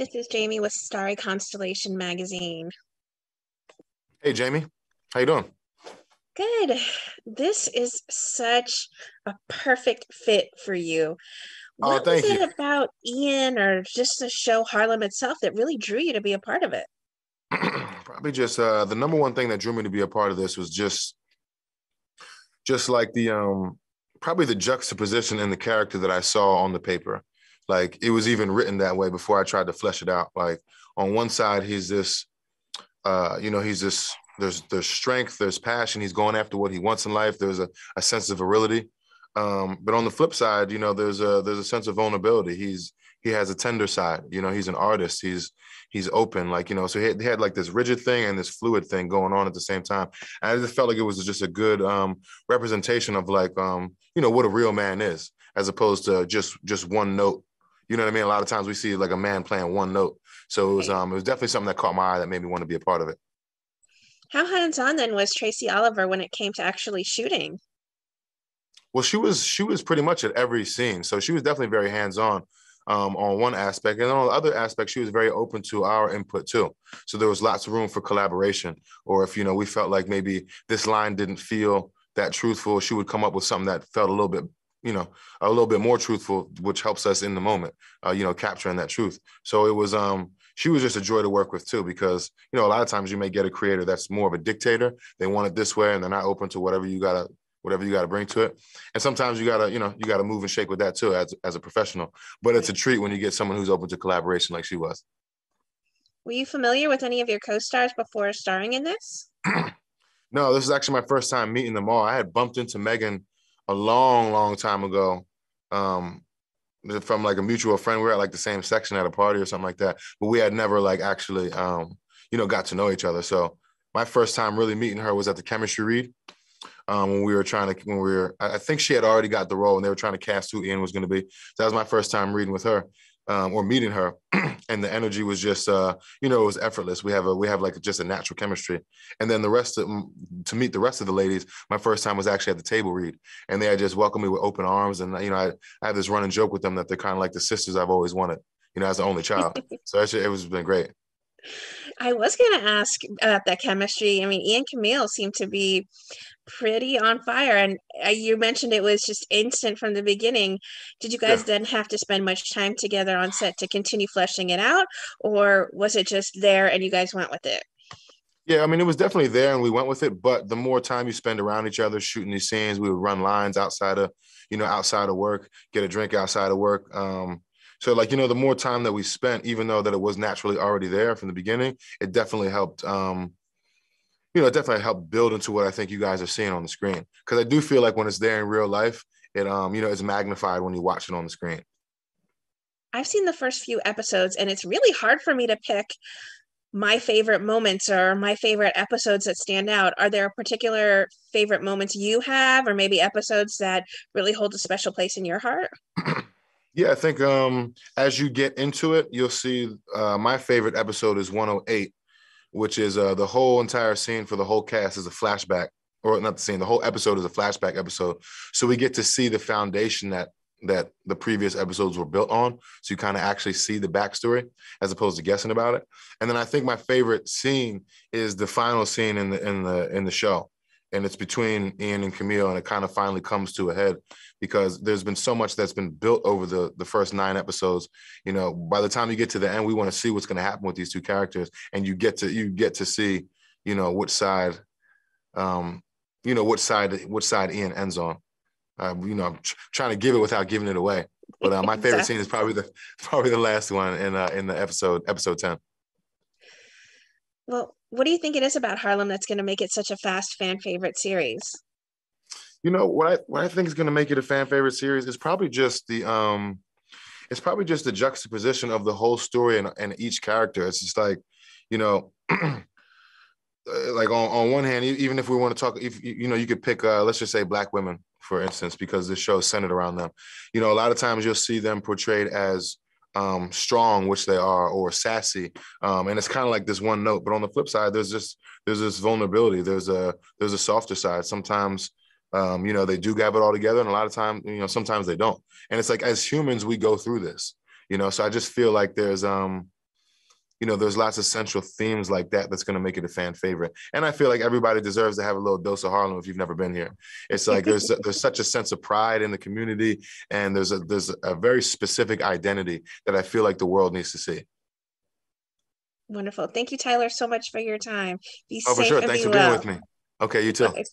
this is Jamie with Starry Constellation Magazine. Hey Jamie, how you doing? Good. This is such a perfect fit for you. Oh, What was thank you. it about Ian or just the show Harlem itself that really drew you to be a part of it? Probably just the number one thing that drew me to be a part of this was just like the probably the juxtaposition in the character that I saw on the paper. Like it was even written that way before I tried to flesh it out. Like on one side, he's this he's this there's strength, there's passion, he's going after what he wants in life, there's a sense of virility. But on the flip side, there's a sense of vulnerability. He has a tender side, he's an artist, he's open, like, so he had like this rigid thing and this fluid thing going on at the same time. And I just felt like it was just a good representation of like what a real man is, as opposed to just one note. You know what I mean? A lot of times we see like a man playing one note. So Right. it was definitely something that caught my eye that made me want to be a part of it. How hands-on then was Tracy Oliver when it came to actually shooting? Well, she was pretty much at every scene, so she was definitely very hands on one aspect, and on the other aspect, she was very open to our input too. So there was lots of room for collaboration. Or if we felt like maybe this line didn't feel that truthful, she would come up with something that felt you know, a little bit more truthful, which helps us in the moment, capturing that truth. So it was she was just a joy to work with too, because a lot of times you may get a creator that's more of a dictator. They want it this way, and they're not open to whatever you gotta bring to it. And sometimes you gotta move and shake with that too, as a professional. But it's a Right. treat when you get someone who's open to collaboration like she was. Were you familiar with any of your co-stars before starring in this? No, this is actually my first time meeting them all. I had bumped into Megan a long, long time ago. Um, from like a mutual friend. We were at like the same section at a party or something like that. But we had never like actually got to know each other. So my first time really meeting her was at the chemistry read. I think she had already got the role and they were trying to cast who Ian was going to be. So that was my first time reading with her, or meeting her. And the energy was just, it was effortless. We have like just a natural chemistry. And then to meet the rest of the ladies, my first time was actually at the table read, and they had just welcomed me with open arms. And, I had this running joke with them that they're kind of like the sisters I've always wanted, as the only child. So it was been great. I was going to ask about that chemistry. I mean, Ian Camille seemed to be pretty on fire, and you mentioned it was just instant from the beginning. Did you Yeah. guys then have to spend much time together on set to continue fleshing it out, or was it just there and you guys went with it? Yeah, I mean, it was definitely there and we went with it. But the more time you spend around each other shooting these scenes, we would run lines outside of work, get a drink outside of work. So like, the more time that we spent, even though that it was naturally already there from the beginning, it definitely helped, build into what I think you guys are seeing on the screen. Cause I do feel like when it's there in real life, it's magnified when you watch it on the screen. I've seen the first few episodes, and it's really hard for me to pick my favorite moments or my favorite episodes that stand out. Are there particular favorite moments you have, or maybe episodes that really hold a special place in your heart? Yeah, I think as you get into it, you'll see my favorite episode is 108, which is the whole entire scene for the whole cast is a flashback, or not the scene, the whole episode is a flashback episode. So we get to see the foundation that the previous episodes were built on. So you kind of actually see the backstory as opposed to guessing about it. And then I think my favorite scene is the final scene in the show. And it's between Ian and Camille, and it kind of finally comes to a head because there's been so much that's been built over the first 9 episodes. By the time you get to the end, we want to see what's going to happen with these two characters, and you get to see, which side, which side Ian ends on. I'm trying to give it without giving it away. But my favorite scene is Exactly. probably the last one in the episode 10. Well, what do you think it is about Harlem that's going to make it such a fast fan favorite series? What I think is going to make it a fan favorite series is probably just the juxtaposition of the whole story and each character. It's just like, you know, like on one hand, even if we want to talk, if you could pick, let's just say Black women, for instance, because this show is centered around them. A lot of times you'll see them portrayed as strong, which they are, or sassy, and it's kind of like this one note. But on the flip side, there's this vulnerability. There's a softer side. Sometimes, they do have it all together, and a lot of times, sometimes they don't. And it's like as humans, we go through this. So I just feel like there's there's lots of central themes like that that's going to make it a fan favorite. And I feel like everybody deserves to have a little dose of Harlem if you've never been here. It's like there's such a sense of pride in the community, and there's a very specific identity that I feel like the world needs to see. Wonderful. Thank you, Tyler, so much for your time. Be Oh, for safe sure. and Thanks be for being with well. me. Okay, you too. Bye.